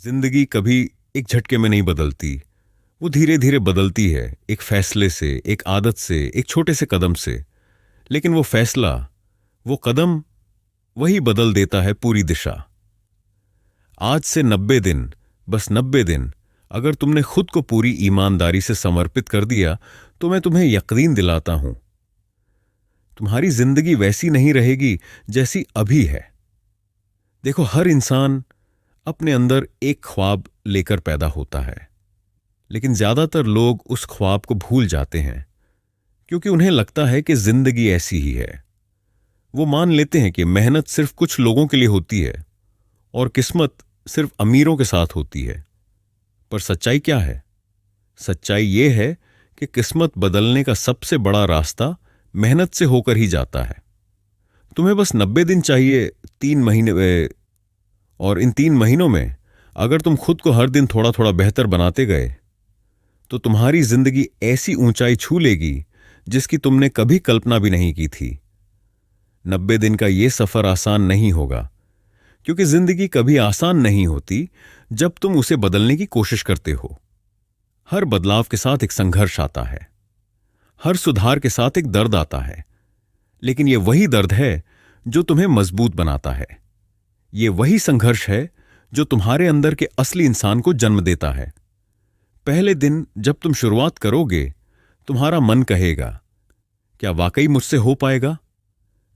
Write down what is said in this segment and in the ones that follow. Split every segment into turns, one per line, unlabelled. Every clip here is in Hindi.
जिंदगी कभी एक झटके में नहीं बदलती। वो धीरे धीरे बदलती है, एक फैसले से, एक आदत से, एक छोटे से कदम से। लेकिन वो फैसला, वो कदम, वही बदल देता है पूरी दिशा। आज से 90 दिन, बस 90 दिन, अगर तुमने खुद को पूरी ईमानदारी से समर्पित कर दिया तो मैं तुम्हें यकीन दिलाता हूं, तुम्हारी जिंदगी वैसी नहीं रहेगी जैसी अभी है। देखो, हर इंसान अपने अंदर एक ख्वाब लेकर पैदा होता है, लेकिन ज्यादातर लोग उस ख्वाब को भूल जाते हैं क्योंकि उन्हें लगता है कि जिंदगी ऐसी ही है। वो मान लेते हैं कि मेहनत सिर्फ कुछ लोगों के लिए होती है और किस्मत सिर्फ अमीरों के साथ होती है। पर सच्चाई क्या है? सच्चाई ये है कि किस्मत बदलने का सबसे बड़ा रास्ता मेहनत से होकर ही जाता है। तुम्हें बस 90 दिन चाहिए, 3 महीने, और इन 3 महीनों में अगर तुम खुद को हर दिन थोड़ा थोड़ा बेहतर बनाते गए तो तुम्हारी जिंदगी ऐसी ऊंचाई छू लेगी जिसकी तुमने कभी कल्पना भी नहीं की थी। 90 दिन का यह सफर आसान नहीं होगा, क्योंकि जिंदगी कभी आसान नहीं होती जब तुम उसे बदलने की कोशिश करते हो। हर बदलाव के साथ एक संघर्ष आता है, हर सुधार के साथ एक दर्द आता है, लेकिन यह वही दर्द है जो तुम्हें मजबूत बनाता है। यह वही संघर्ष है जो तुम्हारे अंदर के असली इंसान को जन्म देता है। पहले दिन जब तुम शुरुआत करोगे, तुम्हारा मन कहेगा, क्या वाकई मुझसे हो पाएगा?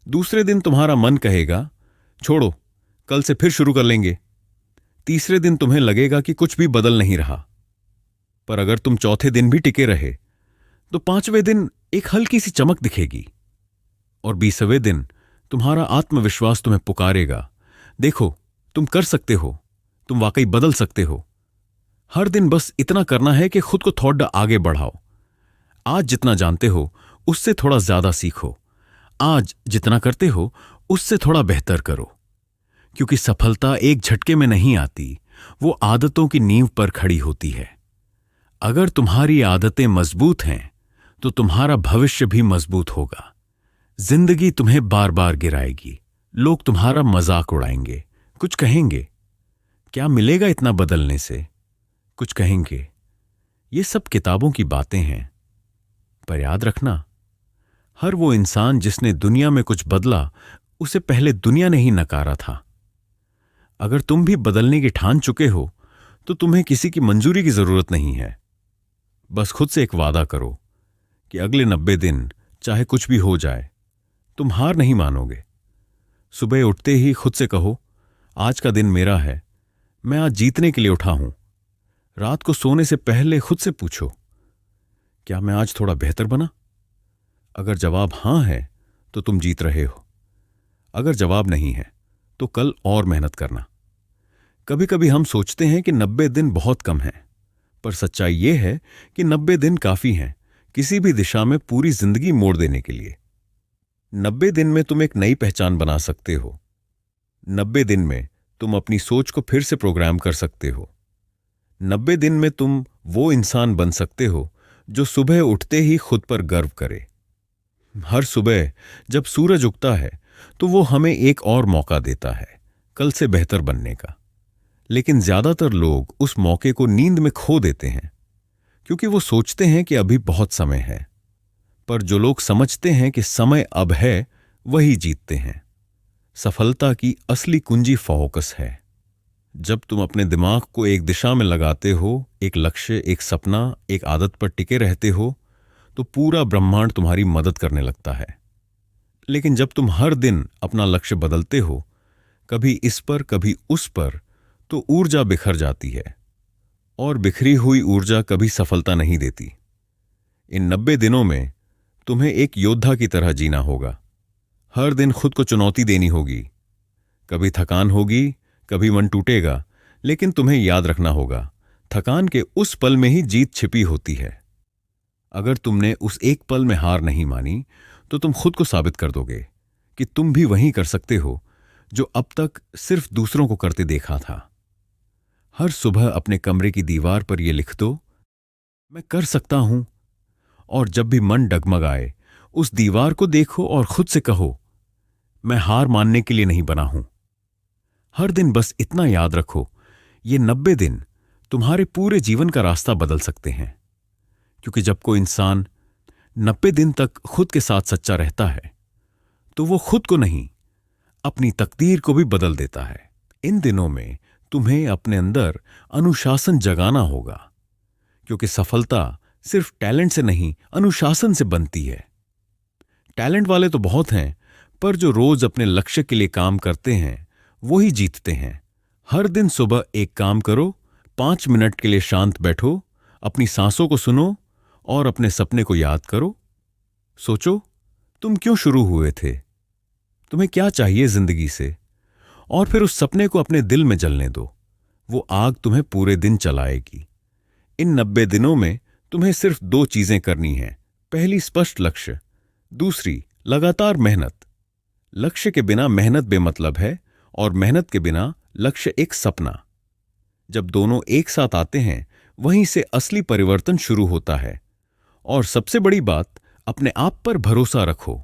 दूसरे दिन तुम्हारा मन कहेगा, छोड़ो, कल से फिर शुरू कर लेंगे। तीसरे दिन तुम्हें लगेगा कि कुछ भी बदल नहीं रहा। पर अगर तुम चौथे दिन भी टिके रहे तो 5वें दिन एक हल्की सी चमक दिखेगी, और 20वें दिन तुम्हारा आत्मविश्वास तुम्हें पुकारेगा, देखो, तुम कर सकते हो, तुम वाकई बदल सकते हो। हर दिन बस इतना करना है कि खुद को थोड़ा आगे बढ़ाओ। आज जितना जानते हो उससे थोड़ा ज्यादा सीखो। आज जितना करते हो उससे थोड़ा बेहतर करो, क्योंकि सफलता एक झटके में नहीं आती, वो आदतों की नींव पर खड़ी होती है। अगर तुम्हारी आदतें मजबूत हैं तो तुम्हारा भविष्य भी मजबूत होगा। जिंदगी तुम्हें बार बार गिराएगी, लोग तुम्हारा मजाक उड़ाएंगे, कुछ कहेंगे, क्या मिलेगा इतना बदलने से, कुछ कहेंगे। ये सब किताबों की बातें हैं, पर याद रखना, हर वो इंसान जिसने दुनिया में कुछ बदला, उसे पहले दुनिया ने ही नकारा था। अगर तुम भी बदलने की ठान चुके हो तो तुम्हें किसी की मंजूरी की जरूरत नहीं है। बस खुद से एक वादा करो कि अगले 90 दिन चाहे कुछ भी हो जाए, तुम हार नहीं मानोगे। सुबह उठते ही खुद से कहो, आज का दिन मेरा है, मैं आज जीतने के लिए उठा हूं। रात को सोने से पहले खुद से पूछो, क्या मैं आज थोड़ा बेहतर बना? अगर जवाब हां है तो तुम जीत रहे हो। अगर जवाब नहीं है तो कल और मेहनत करना। कभी कभी हम सोचते हैं कि 90 दिन बहुत कम है, पर सच्चाई यह है कि 90 दिन काफी हैं किसी भी दिशा में पूरी जिंदगी मोड़ देने के लिए। 90 दिन में तुम एक नई पहचान बना सकते हो। 90 दिन में तुम अपनी सोच को फिर से प्रोग्राम कर सकते हो। 90 दिन में तुम वो इंसान बन सकते हो जो सुबह उठते ही खुद पर गर्व करे। हर सुबह जब सूरज उगता है तो वो हमें एक और मौका देता है कल से बेहतर बनने का। लेकिन ज्यादातर लोग उस मौके को नींद में खो देते हैं, क्योंकि वो सोचते हैं कि अभी बहुत समय है। पर जो लोग समझते हैं कि समय अब है, वही जीतते हैं। सफलता की असली कुंजी फोकस है। जब तुम अपने दिमाग को एक दिशा में लगाते हो, एक लक्ष्य, एक सपना, एक आदत पर टिके रहते हो, तो पूरा ब्रह्मांड तुम्हारी मदद करने लगता है। लेकिन जब तुम हर दिन अपना लक्ष्य बदलते हो, कभी इस पर कभी उस पर, तो ऊर्जा बिखर जाती है, और बिखरी हुई ऊर्जा कभी सफलता नहीं देती। इन 90 दिनों में तुम्हें एक योद्धा की तरह जीना होगा। हर दिन खुद को चुनौती देनी होगी। कभी थकान होगी, कभी मन टूटेगा, लेकिन तुम्हें याद रखना होगा, थकान के उस पल में ही जीत छिपी होती है। अगर तुमने उस एक पल में हार नहीं मानी तो तुम खुद को साबित कर दोगे कि तुम भी वही कर सकते हो जो अब तक सिर्फ दूसरों को करते देखा था। हर सुबह अपने कमरे की दीवार पर यह लिख दो, मैं कर सकता हूं। और जब भी मन डगमगाए, उस दीवार को देखो और खुद से कहो, मैं हार मानने के लिए नहीं बना हूं। हर दिन बस इतना याद रखो ये 90 दिन तुम्हारे पूरे जीवन का रास्ता बदल सकते हैं। क्योंकि जब कोई इंसान 90 दिन तक खुद के साथ सच्चा रहता है तो वो खुद को नहीं, अपनी तकदीर को भी बदल देता है। इन दिनों में तुम्हें अपने अंदर अनुशासन जगाना होगा, क्योंकि सफलता सिर्फ टैलेंट से नहीं, अनुशासन से बनती है। टैलेंट वाले तो बहुत हैं, पर जो रोज अपने लक्ष्य के लिए काम करते हैं वो ही जीतते हैं। हर दिन सुबह एक काम करो, 5 मिनट के लिए शांत बैठो, अपनी सांसों को सुनो और अपने सपने को याद करो। सोचो, तुम क्यों शुरू हुए थे, तुम्हें क्या चाहिए जिंदगी से, और फिर उस सपने को अपने दिल में जलने दो। वो आग तुम्हें पूरे दिन चलाएगी। इन 90 दिनों में तुम्हें सिर्फ 2 चीजें करनी हैं। पहली, स्पष्ट लक्ष्य। दूसरी, लगातार मेहनत। लक्ष्य के बिना मेहनत बेमतलब है, और मेहनत के बिना लक्ष्य एक सपना। जब दोनों एक साथ आते हैं, वहीं से असली परिवर्तन शुरू होता है। और सबसे बड़ी बात, अपने आप पर भरोसा रखो,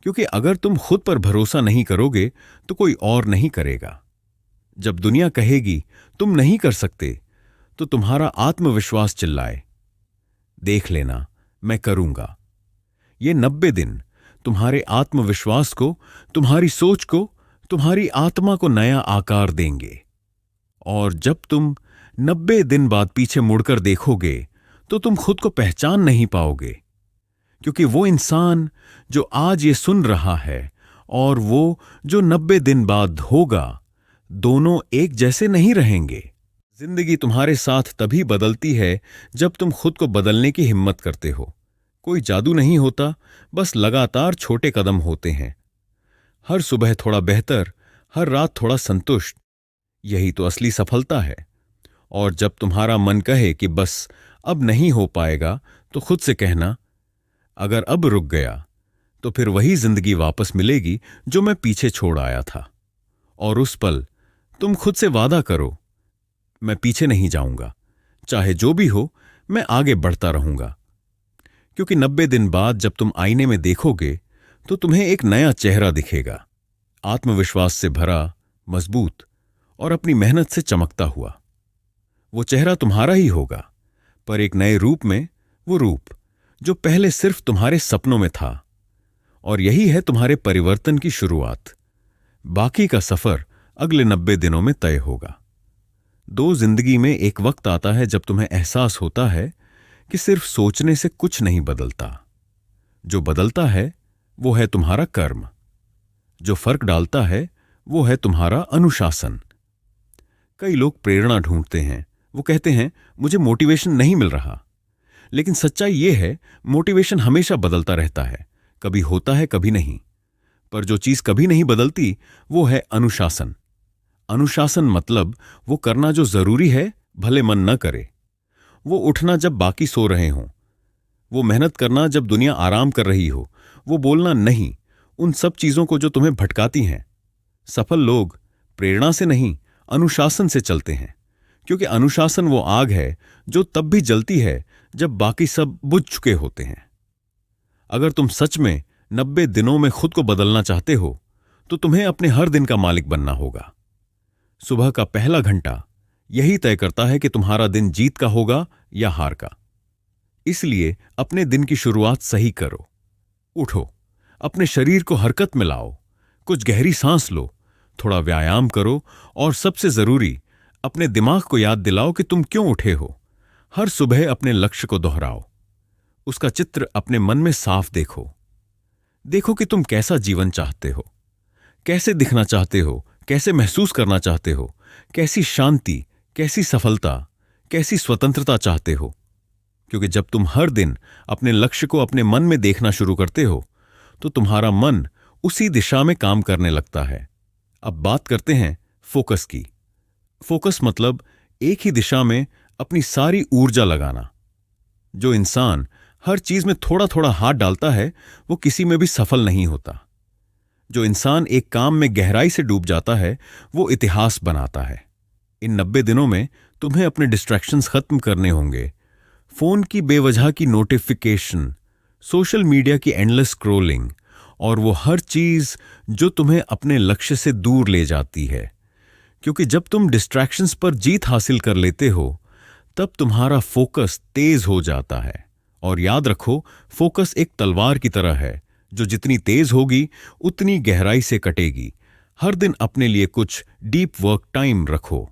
क्योंकि अगर तुम खुद पर भरोसा नहीं करोगे तो कोई और नहीं करेगा। जब दुनिया कहेगी तुम नहीं कर सकते, तो तुम्हारा आत्मविश्वास चिल्लाए, देख लेना, मैं करूंगा। ये 90 दिन तुम्हारे आत्मविश्वास को, तुम्हारी सोच को, तुम्हारी आत्मा को नया आकार देंगे। और जब तुम 90 दिन बाद पीछे मुड़कर देखोगे तो तुम खुद को पहचान नहीं पाओगे, क्योंकि वो इंसान जो आज ये सुन रहा है और वो जो 90 दिन बाद होगा, दोनों एक जैसे नहीं रहेंगे। जिंदगी तुम्हारे साथ तभी बदलती है जब तुम खुद को बदलने की हिम्मत करते हो। कोई जादू नहीं होता, बस लगातार छोटे कदम होते हैं। हर सुबह थोड़ा बेहतर, हर रात थोड़ा संतुष्ट। यही तो असली सफलता है। और जब तुम्हारा मन कहे कि बस अब नहीं हो पाएगा, तो खुद से कहना, अगर अब रुक गया तो फिर वही जिंदगी वापस मिलेगी जो मैं पीछे छोड़ आया था। और उस पल तुम खुद से वादा करो, मैं पीछे नहीं जाऊंगा, चाहे जो भी हो, मैं आगे बढ़ता रहूंगा। क्योंकि 90 दिन बाद जब तुम आईने में देखोगे तो तुम्हें एक नया चेहरा दिखेगा, आत्मविश्वास से भरा, मजबूत और अपनी मेहनत से चमकता हुआ। वो चेहरा तुम्हारा ही होगा, पर एक नए रूप में, वो रूप जो पहले सिर्फ तुम्हारे सपनों में था। और यही है तुम्हारे परिवर्तन की शुरुआत। बाकी का सफर अगले 90 दिनों में तय होगा। जिंदगी में एक वक्त आता है जब तुम्हें एहसास होता है कि सिर्फ सोचने से कुछ नहीं बदलता। जो बदलता है वो है तुम्हारा कर्म। जो फर्क डालता है वो है तुम्हारा अनुशासन। कई लोग प्रेरणा ढूंढते हैं, वो कहते हैं मुझे मोटिवेशन नहीं मिल रहा। लेकिन सच्चाई ये है, मोटिवेशन हमेशा बदलता रहता है, कभी होता है कभी नहीं। पर जो चीज कभी नहीं बदलती वो है अनुशासन। अनुशासन मतलब वो करना जो जरूरी है, भले मन न करे। वो उठना जब बाकी सो रहे हों, वो मेहनत करना जब दुनिया आराम कर रही हो, वो बोलना नहीं उन सब चीजों को जो तुम्हें भटकाती हैं। सफल लोग प्रेरणा से नहीं, अनुशासन से चलते हैं, क्योंकि अनुशासन वो आग है जो तब भी जलती है जब बाकी सब बुझ चुके होते हैं। अगर तुम सच में 90 दिनों में खुद को बदलना चाहते हो, तो तुम्हें अपने हर दिन का मालिक बनना होगा। सुबह का पहला घंटा यही तय करता है कि तुम्हारा दिन जीत का होगा या हार का। इसलिए अपने दिन की शुरुआत सही करो। उठो, अपने शरीर को हरकत में लाओ, कुछ गहरी सांस लो, थोड़ा व्यायाम करो, और सबसे जरूरी, अपने दिमाग को याद दिलाओ कि तुम क्यों उठे हो। हर सुबह अपने लक्ष्य को दोहराओ, उसका चित्र अपने मन में साफ देखो। देखो कि तुम कैसा जीवन चाहते हो, कैसे दिखना चाहते हो, कैसे महसूस करना चाहते हो, कैसी शांति, कैसी सफलता, कैसी स्वतंत्रता चाहते हो। क्योंकि जब तुम हर दिन अपने लक्ष्य को अपने मन में देखना शुरू करते हो, तो तुम्हारा मन उसी दिशा में काम करने लगता है। अब बात करते हैं फोकस की। फोकस मतलब एक ही दिशा में अपनी सारी ऊर्जा लगाना। जो इंसान हर चीज में थोड़ा थोड़ा हाथ डालता है, वो किसी में भी सफल नहीं होता। जो इंसान एक काम में गहराई से डूब जाता है, वो इतिहास बनाता है। इन 90 दिनों में तुम्हें अपने डिस्ट्रैक्शंस खत्म करने होंगे। फोन की बेवजह की नोटिफिकेशन, सोशल मीडिया की एंडलेस स्क्रॉलिंग, और वो हर चीज जो तुम्हें अपने लक्ष्य से दूर ले जाती है। क्योंकि जब तुम डिस्ट्रैक्शंस पर जीत हासिल कर लेते हो तब तुम्हारा फोकस तेज हो जाता है। और याद रखो, फोकस एक तलवार की तरह है जो जितनी तेज होगी उतनी गहराई से कटेगी। हर दिन अपने लिए कुछ डीप वर्क टाइम रखो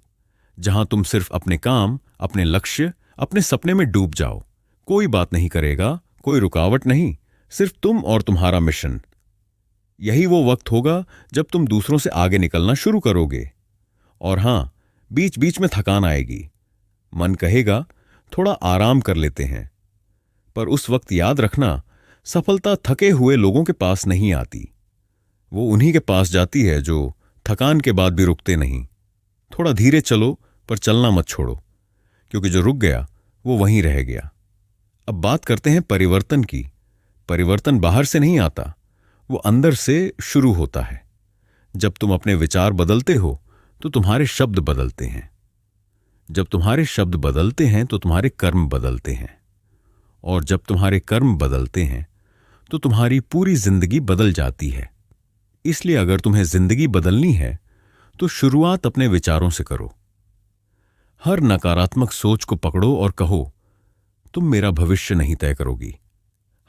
जहां तुम सिर्फ अपने काम, अपने लक्ष्य, अपने सपने में डूब जाओ। कोई बात नहीं करेगा, कोई रुकावट नहीं, सिर्फ तुम और तुम्हारा मिशन। यही वो वक्त होगा जब तुम दूसरों से आगे निकलना शुरू करोगे। और हां, बीच बीच में थकान आएगी, मन कहेगा थोड़ा आराम कर लेते हैं, पर उस वक्त याद रखना, सफलता थके हुए लोगों के पास नहीं आती। वो उन्हीं के पास जाती है जो थकान के बाद भी रुकते नहीं। थोड़ा धीरे चलो, पर चलना मत छोड़ो, क्योंकि जो रुक गया वो वहीं रह गया। अब बात करते हैं परिवर्तन की। परिवर्तन बाहर से नहीं आता, वो अंदर से शुरू होता है। जब तुम अपने विचार बदलते हो तो तुम्हारे शब्द बदलते हैं। जब तुम्हारे शब्द बदलते हैं तो तुम्हारे कर्म बदलते हैं। और जब तुम्हारे कर्म बदलते हैं तो तुम्हारी पूरी जिंदगी बदल जाती है। इसलिए अगर तुम्हें जिंदगी बदलनी है तो शुरुआत अपने विचारों से करो। हर नकारात्मक सोच को पकड़ो और कहो, तुम मेरा भविष्य नहीं तय करोगी।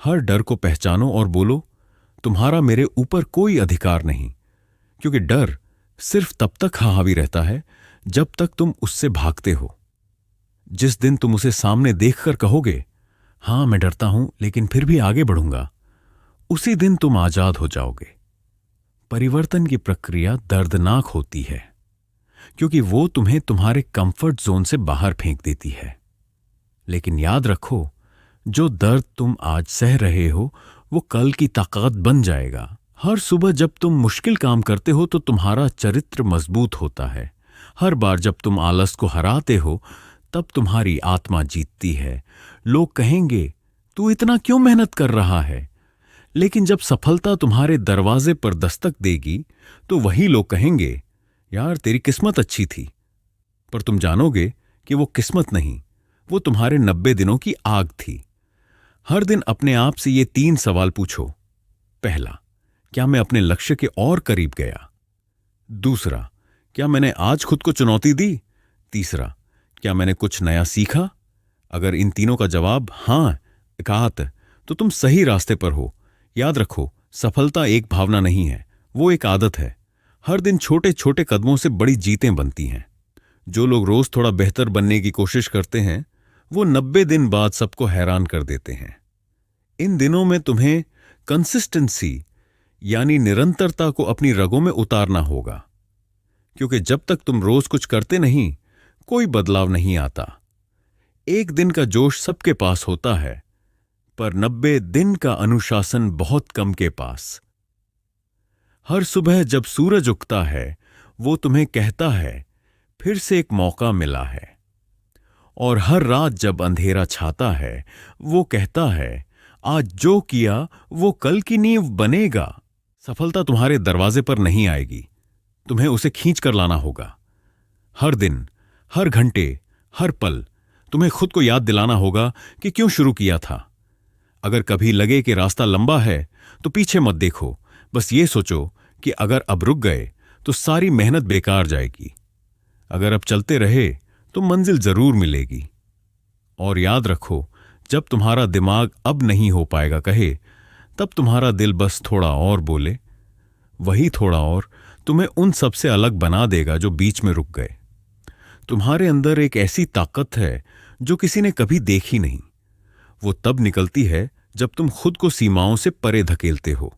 हर डर को पहचानो और बोलो, तुम्हारा मेरे ऊपर कोई अधिकार नहीं। क्योंकि डर सिर्फ तब तक हावी रहता है जब तक तुम उससे भागते हो। जिस दिन तुम उसे सामने देखकर कहोगे, हां मैं डरता हूं लेकिन फिर भी आगे बढ़ूंगा, उसी दिन तुम आजाद हो जाओगे। परिवर्तन की प्रक्रिया दर्दनाक होती है क्योंकि वो तुम्हें तुम्हारे कंफर्ट जोन से बाहर फेंक देती है। लेकिन याद रखो, जो दर्द तुम आज सह रहे हो वो कल की ताकत बन जाएगा। हर सुबह जब तुम मुश्किल काम करते हो तो तुम्हारा चरित्र मजबूत होता है। हर बार जब तुम आलस को हराते हो तब तुम्हारी आत्मा जीतती है। लोग कहेंगे, तू इतना क्यों मेहनत कर रहा है? लेकिन जब सफलता तुम्हारे दरवाजे पर दस्तक देगी तो वही लोग कहेंगे, यार तेरी किस्मत अच्छी थी। पर तुम जानोगे कि वो किस्मत नहीं, वो तुम्हारे 90 दिनों की आग थी। हर दिन अपने आप से ये 3 सवाल पूछो। पहला, क्या मैं अपने लक्ष्य के और करीब गया? दूसरा, क्या मैंने आज खुद को चुनौती दी? तीसरा, क्या मैंने कुछ नया सीखा? अगर इन तीनों का जवाब हां एकात तो तुम सही रास्ते पर हो। याद रखो, सफलता एक भावना नहीं है, वो एक आदत है। हर दिन छोटे छोटे कदमों से बड़ी जीतें बनती हैं। जो लोग रोज थोड़ा बेहतर बनने की कोशिश करते हैं वो 90 दिन बाद सबको हैरान कर देते हैं। इन दिनों में तुम्हें कंसिस्टेंसी यानी निरंतरता को अपनी रगों में उतारना होगा, क्योंकि जब तक तुम रोज कुछ करते नहीं कोई बदलाव नहीं आता। एक दिन का जोश सबके पास होता है, पर 90 दिन का अनुशासन बहुत कम के पास। हर सुबह जब सूरज उगता है वो तुम्हें कहता है फिर से एक मौका मिला है। और हर रात जब अंधेरा छाता है वो कहता है आज जो किया वो कल की नींव बनेगा। सफलता तुम्हारे दरवाजे पर नहीं आएगी, तुम्हें उसे खींच कर लाना होगा। हर दिन, हर घंटे, हर पल तुम्हें खुद को याद दिलाना होगा कि क्यों शुरू किया था। अगर कभी लगे कि रास्ता लंबा है तो पीछे मत देखो, बस ये सोचो कि अगर अब रुक गए तो सारी मेहनत बेकार जाएगी। अगर अब चलते रहे तो मंजिल जरूर मिलेगी। और याद रखो, जब तुम्हारा दिमाग अब नहीं हो पाएगा कहे, तब तुम्हारा दिल बस थोड़ा और बोले। वही थोड़ा और तुम्हें उन सब से अलग बना देगा जो बीच में रुक गए। तुम्हारे अंदर एक ऐसी ताकत है जो किसी ने कभी देखी नहीं। वो तब निकलती है जब तुम खुद को सीमाओं से परे धकेलते हो।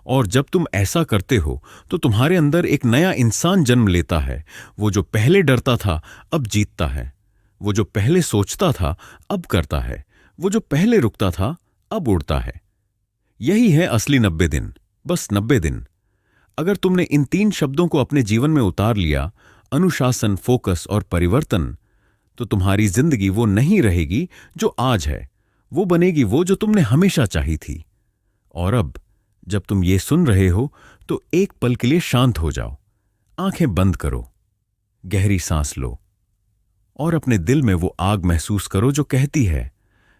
और जब तुम ऐसा करते हो तो तुम्हारे अंदर एक नया इंसान जन्म लेता है। वो जो पहले डरता था अब जीतता है। वो जो पहले सोचता था अब करता है। वो जो पहले रुकता था अब उड़ता है। यही है असली 90 दिन, बस 90 दिन। अगर तुमने इन 3 शब्दों को अपने जीवन में उतार लिया, अनुशासन, फोकस और परिवर्तन, तो तुम्हारी जिंदगी वो नहीं रहेगी जो आज है, वो बनेगी वो जो तुमने हमेशा चाही थी। और अब जब तुम ये सुन रहे हो तो एक पल के लिए शांत हो जाओ, आंखें बंद करो, गहरी सांस लो और अपने दिल में वो आग महसूस करो जो कहती है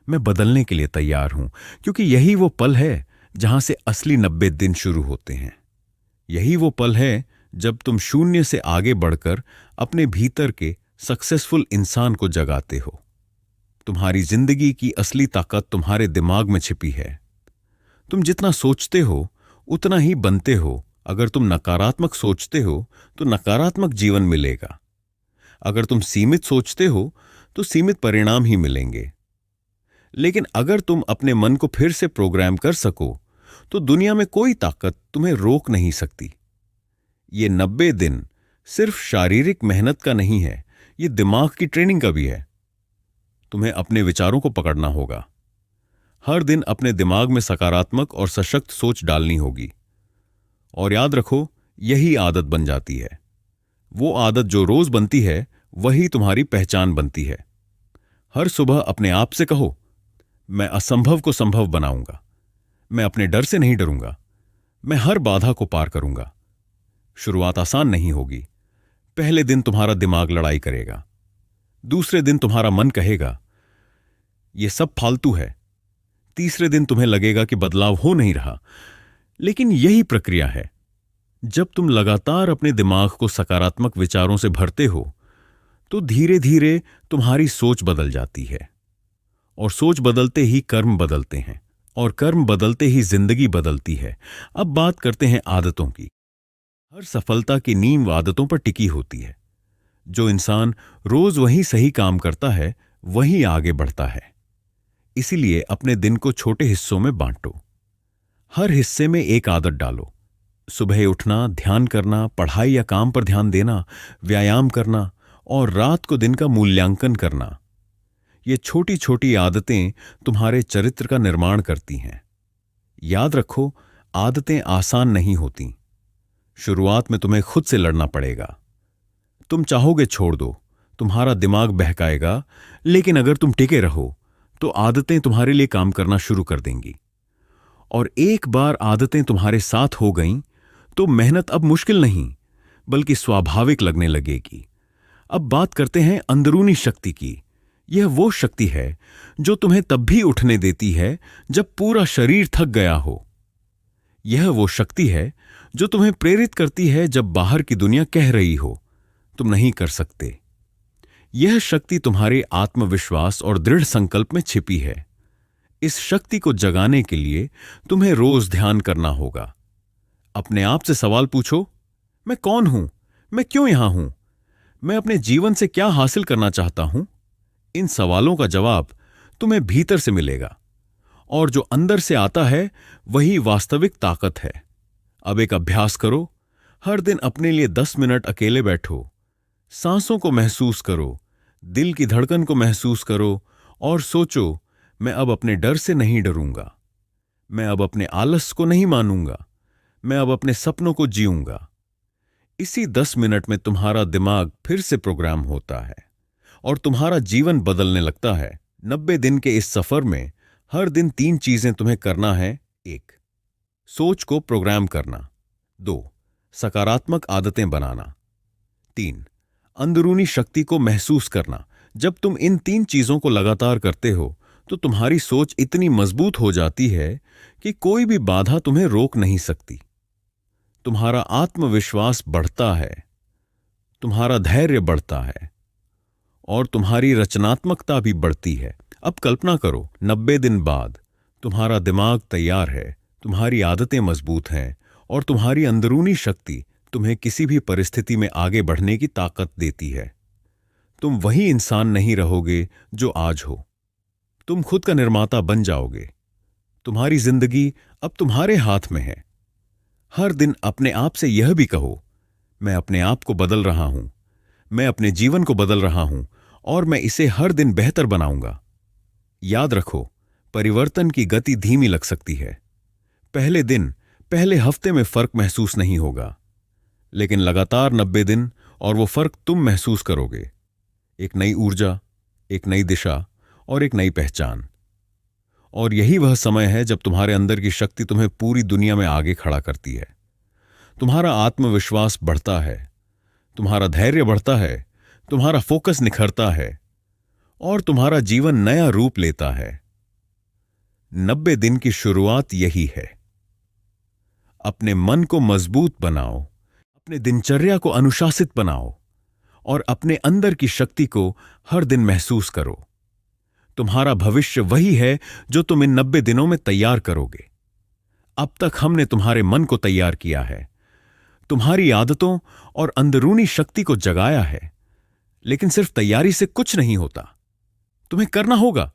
मैं बदलने के लिए तैयार हूं। क्योंकि यही वो पल है जहां से असली 90 दिन शुरू होते हैं। यही वो पल है जब तुम शून्य से आगे बढ़कर अपने भीतर के सक्सेसफुल इंसान को जगाते हो। तुम्हारी जिंदगी की असली ताकत तुम्हारे दिमाग में छिपी है। तुम जितना सोचते हो उतना ही बनते हो। अगर तुम नकारात्मक सोचते हो तो नकारात्मक जीवन मिलेगा। अगर तुम सीमित सोचते हो तो सीमित परिणाम ही मिलेंगे। लेकिन अगर तुम अपने मन को फिर से प्रोग्राम कर सको तो दुनिया में कोई ताकत तुम्हें रोक नहीं सकती। ये 90 दिन सिर्फ शारीरिक मेहनत का नहीं है, ये दिमाग की ट्रेनिंग का भी है। तुम्हें अपने विचारों को पकड़ना होगा। हर दिन अपने दिमाग में सकारात्मक और सशक्त सोच डालनी होगी। और याद रखो, यही आदत बन जाती है। वो आदत जो रोज बनती है वही तुम्हारी पहचान बनती है। हर सुबह अपने आप से कहो, मैं असंभव को संभव बनाऊंगा। मैं अपने डर से नहीं डरूंगा। मैं हर बाधा को पार करूंगा। शुरुआत आसान नहीं होगी। पहले दिन तुम्हारा दिमाग लड़ाई करेगा। दूसरे दिन तुम्हारा मन कहेगा यह सब फालतू है। तीसरे दिन तुम्हें लगेगा कि बदलाव हो नहीं रहा। लेकिन यही प्रक्रिया है। जब तुम लगातार अपने दिमाग को सकारात्मक विचारों से भरते हो तो धीरे धीरे तुम्हारी सोच बदल जाती है। और सोच बदलते ही कर्म बदलते हैं, और कर्म बदलते ही जिंदगी बदलती है। अब बात करते हैं आदतों की। हर सफलता की नींव आदतों पर टिकी होती है। जो इंसान रोज वही सही काम करता है वही आगे बढ़ता है। इसीलिए अपने दिन को छोटे हिस्सों में बांटो। हर हिस्से में एक आदत डालो। सुबह उठना, ध्यान करना, पढ़ाई या काम पर ध्यान देना, व्यायाम करना और रात को दिन का मूल्यांकन करना। ये छोटी छोटी आदतें तुम्हारे चरित्र का निर्माण करती हैं। याद रखो, आदतें आसान नहीं होती। शुरुआत में तुम्हें खुद से लड़ना पड़ेगा। तुम चाहोगे छोड़ दो, तुम्हारा दिमाग बहकाएगा। लेकिन अगर तुम टिके रहो तो आदतें तुम्हारे लिए काम करना शुरू कर देंगी। और एक बार आदतें तुम्हारे साथ हो गईं तो मेहनत अब मुश्किल नहीं बल्कि स्वाभाविक लगने लगेगी। अब बात करते हैं अंदरूनी शक्ति की। यह वो शक्ति है जो तुम्हें तब भी उठने देती है जब पूरा शरीर थक गया हो। यह वो शक्ति है जो तुम्हें प्रेरित करती है जब बाहर की दुनिया कह रही हो तुम नहीं कर सकते। यह शक्ति तुम्हारे आत्मविश्वास और दृढ़ संकल्प में छिपी है। इस शक्ति को जगाने के लिए तुम्हें रोज ध्यान करना होगा। अपने आप से सवाल पूछो, मैं कौन हूं? मैं क्यों यहां हूं? मैं अपने जीवन से क्या हासिल करना चाहता हूं? इन सवालों का जवाब तुम्हें भीतर से मिलेगा। और जो अंदर से आता है वही वास्तविक ताकत है। अब एक अभ्यास करो। हर दिन अपने लिए 10 मिनट अकेले बैठो। सांसों को महसूस करो, दिल की धड़कन को महसूस करो और सोचो, मैं अब अपने डर से नहीं डरूंगा। मैं अब अपने आलस को नहीं मानूंगा। मैं अब अपने सपनों को जीऊंगा। इसी 10 मिनट में तुम्हारा दिमाग फिर से प्रोग्राम होता है और तुम्हारा जीवन बदलने लगता है। 90 दिन के इस सफर में हर दिन 3 चीजें तुम्हें करना है। 1. सोच को प्रोग्राम करना। 2. सकारात्मक आदतें बनाना। 3. अंदरूनी शक्ति को महसूस करना। जब तुम इन 3 चीजों को लगातार करते हो तो तुम्हारी सोच इतनी मजबूत हो जाती है कि कोई भी बाधा तुम्हें रोक नहीं सकती। तुम्हारा आत्मविश्वास बढ़ता है, तुम्हारा धैर्य बढ़ता है और तुम्हारी रचनात्मकता भी बढ़ती है। अब कल्पना करो, 90 दिन बाद तुम्हारा दिमाग तैयार है, तुम्हारी आदतें मजबूत हैं और तुम्हारी अंदरूनी शक्ति तुम्हें किसी भी परिस्थिति में आगे बढ़ने की ताकत देती है। तुम वही इंसान नहीं रहोगे जो आज हो। तुम खुद का निर्माता बन जाओगे। तुम्हारी जिंदगी अब तुम्हारे हाथ में है। हर दिन अपने आप से यह भी कहो, मैं अपने आप को बदल रहा हूं, मैं अपने जीवन को बदल रहा हूं और मैं इसे हर दिन बेहतर बनाऊंगा। याद रखो, परिवर्तन की गति धीमी लग सकती है। पहले दिन, पहले हफ्ते में फर्क महसूस नहीं होगा, लेकिन लगातार 90 दिन और वो फर्क तुम महसूस करोगे। एक नई ऊर्जा, एक नई दिशा और एक नई पहचान। और यही वह समय है जब तुम्हारे अंदर की शक्ति तुम्हें पूरी दुनिया में आगे खड़ा करती है। तुम्हारा आत्मविश्वास बढ़ता है, तुम्हारा धैर्य बढ़ता है, तुम्हारा फोकस निखरता है और तुम्हारा जीवन नया रूप लेता है। 90 दिन की शुरुआत यही है। अपने मन को मजबूत बनाओ, अपने दिनचर्या को अनुशासित बनाओ और अपने अंदर की शक्ति को हर दिन महसूस करो। तुम्हारा भविष्य वही है जो तुम इन 90 दिनों में तैयार करोगे। अब तक हमने तुम्हारे मन को तैयार किया है, तुम्हारी आदतों और अंदरूनी शक्ति को जगाया है, लेकिन सिर्फ तैयारी से कुछ नहीं होता। तुम्हें करना होगा।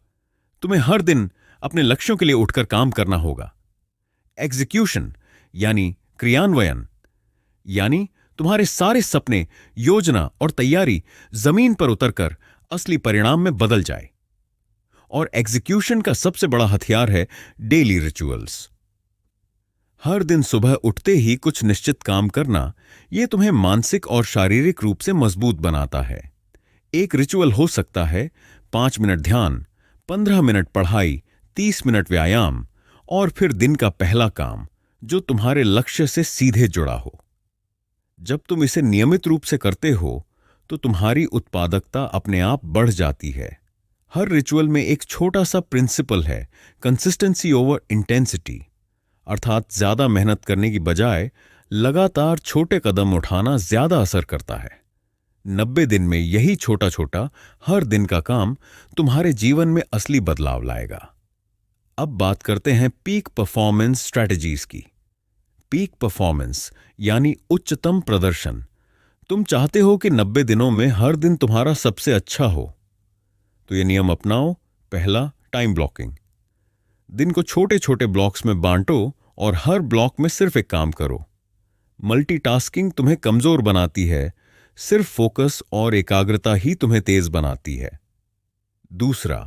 तुम्हें हर दिन अपने लक्ष्यों के लिए उठकर काम करना होगा। एग्जीक्यूशन यानी क्रियान्वयन, यानी तुम्हारे सारे सपने, योजना और तैयारी जमीन पर उतरकर असली परिणाम में बदल जाए। और एग्जीक्यूशन का सबसे बड़ा हथियार है डेली रिचुअल्स। हर दिन सुबह उठते ही कुछ निश्चित काम करना, यह तुम्हें मानसिक और शारीरिक रूप से मजबूत बनाता है। एक रिचुअल हो सकता है 5 मिनट ध्यान, 15 मिनट पढ़ाई, 30 मिनट व्यायाम और फिर दिन का पहला काम जो तुम्हारे लक्ष्य से सीधे जुड़ा हो। जब तुम इसे नियमित रूप से करते हो तो तुम्हारी उत्पादकता अपने आप बढ़ जाती है। हर रिचुअल में एक छोटा सा प्रिंसिपल है, कंसिस्टेंसी ओवर इंटेंसिटी, अर्थात ज्यादा मेहनत करने की बजाय लगातार छोटे कदम उठाना ज्यादा असर करता है। 90 दिन में यही छोटा छोटा हर दिन का काम तुम्हारे जीवन में असली बदलाव लाएगा। अब बात करते हैं पीक परफॉर्मेंस स्ट्रैटेजीज की। पीक परफॉर्मेंस यानी उच्चतम प्रदर्शन। तुम चाहते हो कि 90 दिनों में हर दिन तुम्हारा सबसे अच्छा हो, तो ये नियम अपनाओ। पहला, टाइम ब्लॉकिंग। दिन को छोटे छोटे ब्लॉक्स में बांटो और हर ब्लॉक में सिर्फ एक काम करो। मल्टीटास्किंग तुम्हें कमजोर बनाती है, सिर्फ फोकस और एकाग्रता ही तुम्हें तेज बनाती है। दूसरा,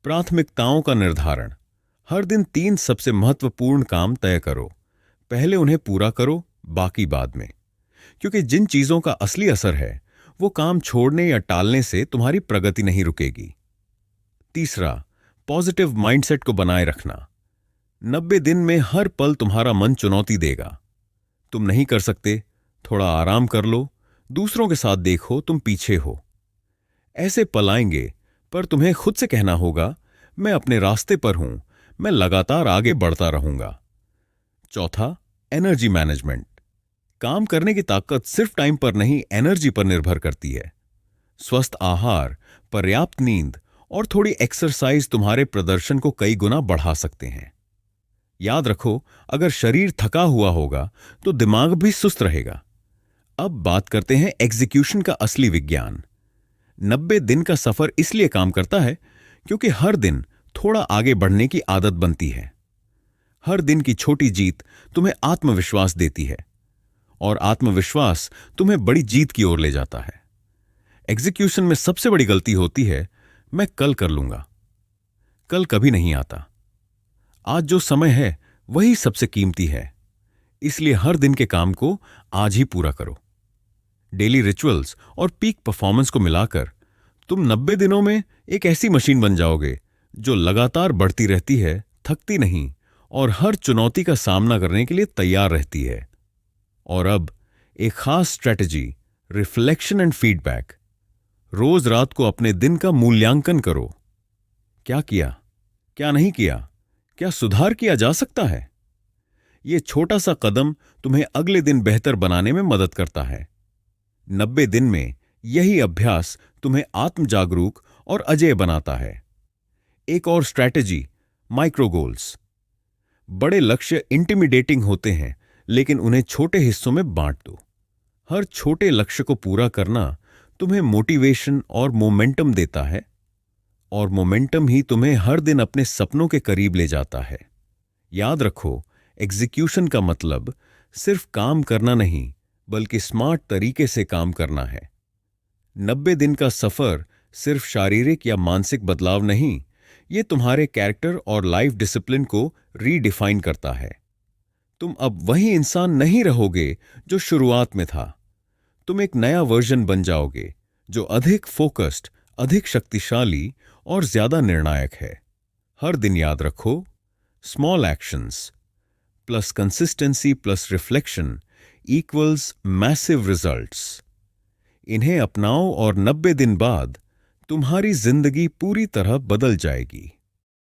प्राथमिकताओं का निर्धारण। हर दिन 3 सबसे महत्वपूर्ण काम तय करो। पहले उन्हें पूरा करो, बाकी बाद में, क्योंकि जिन चीजों का असली असर है वो काम छोड़ने या टालने से तुम्हारी प्रगति नहीं रुकेगी। तीसरा, पॉजिटिव माइंडसेट को बनाए रखना। 90 दिन में हर पल तुम्हारा मन चुनौती देगा। तुम नहीं कर सकते, थोड़ा आराम कर लो, दूसरों के साथ देखो तुम पीछे हो। ऐसे पल आएंगे, पर तुम्हें खुद से कहना होगा, मैं अपने रास्ते पर हूं, मैं लगातार आगे बढ़ता रहूंगा। चौथा, एनर्जी मैनेजमेंट। काम करने की ताकत सिर्फ टाइम पर नहीं, एनर्जी पर निर्भर करती है। स्वस्थ आहार, पर्याप्त नींद और थोड़ी एक्सरसाइज तुम्हारे प्रदर्शन को कई गुना बढ़ा सकते हैं। याद रखो, अगर शरीर थका हुआ होगा तो दिमाग भी सुस्त रहेगा। अब बात करते हैं एग्जीक्यूशन का असली विज्ञान। 90 दिन का सफर इसलिए काम करता है क्योंकि हर दिन थोड़ा आगे बढ़ने की आदत बनती है। हर दिन की छोटी जीत तुम्हें आत्मविश्वास देती है और आत्मविश्वास तुम्हें बड़ी जीत की ओर ले जाता है। एग्जीक्यूशन में सबसे बड़ी गलती होती है, मैं कल कर लूंगा। कल कभी नहीं आता। आज जो समय है वही सबसे कीमती है, इसलिए हर दिन के काम को आज ही पूरा करो। डेली रिचुअल्स और पीक परफॉर्मेंस को मिलाकर तुम 90 दिनों में एक ऐसी मशीन बन जाओगे जो लगातार बढ़ती रहती है, थकती नहीं और हर चुनौती का सामना करने के लिए तैयार रहती है। और अब एक खास स्ट्रैटेजी, रिफ्लेक्शन एंड फीडबैक। रोज रात को अपने दिन का मूल्यांकन करो। क्या किया, क्या नहीं किया, क्या सुधार किया जा सकता है? यह छोटा सा कदम तुम्हें अगले दिन बेहतर बनाने में मदद करता है। 90 दिन में यही अभ्यास तुम्हें आत्म जागरूक और अजेय बनाता है। एक और स्ट्रैटेजी, माइक्रो गोल्स। बड़े लक्ष्य इंटिमिडेटिंग होते हैं, लेकिन उन्हें छोटे हिस्सों में बांट दो। हर छोटे लक्ष्य को पूरा करना तुम्हें मोटिवेशन और मोमेंटम देता है, और मोमेंटम ही तुम्हें हर दिन अपने सपनों के करीब ले जाता है। याद रखो, एग्जीक्यूशन का मतलब सिर्फ काम करना नहीं, बल्कि स्मार्ट तरीके से काम करना है। 90 दिन का सफर सिर्फ शारीरिक या मानसिक बदलाव नहीं, ये तुम्हारे कैरेक्टर और लाइफ डिसिप्लिन को रीडिफाइन करता है। तुम अब वही इंसान नहीं रहोगे जो शुरुआत में था। तुम एक नया वर्जन बन जाओगे जो अधिक फोकस्ड, अधिक शक्तिशाली और ज्यादा निर्णायक है। हर दिन याद रखो, small actions plus consistency plus reflection equals massive results. इन्हें अपनाओ और 90 दिन बाद तुम्हारी जिंदगी पूरी तरह बदल जाएगी।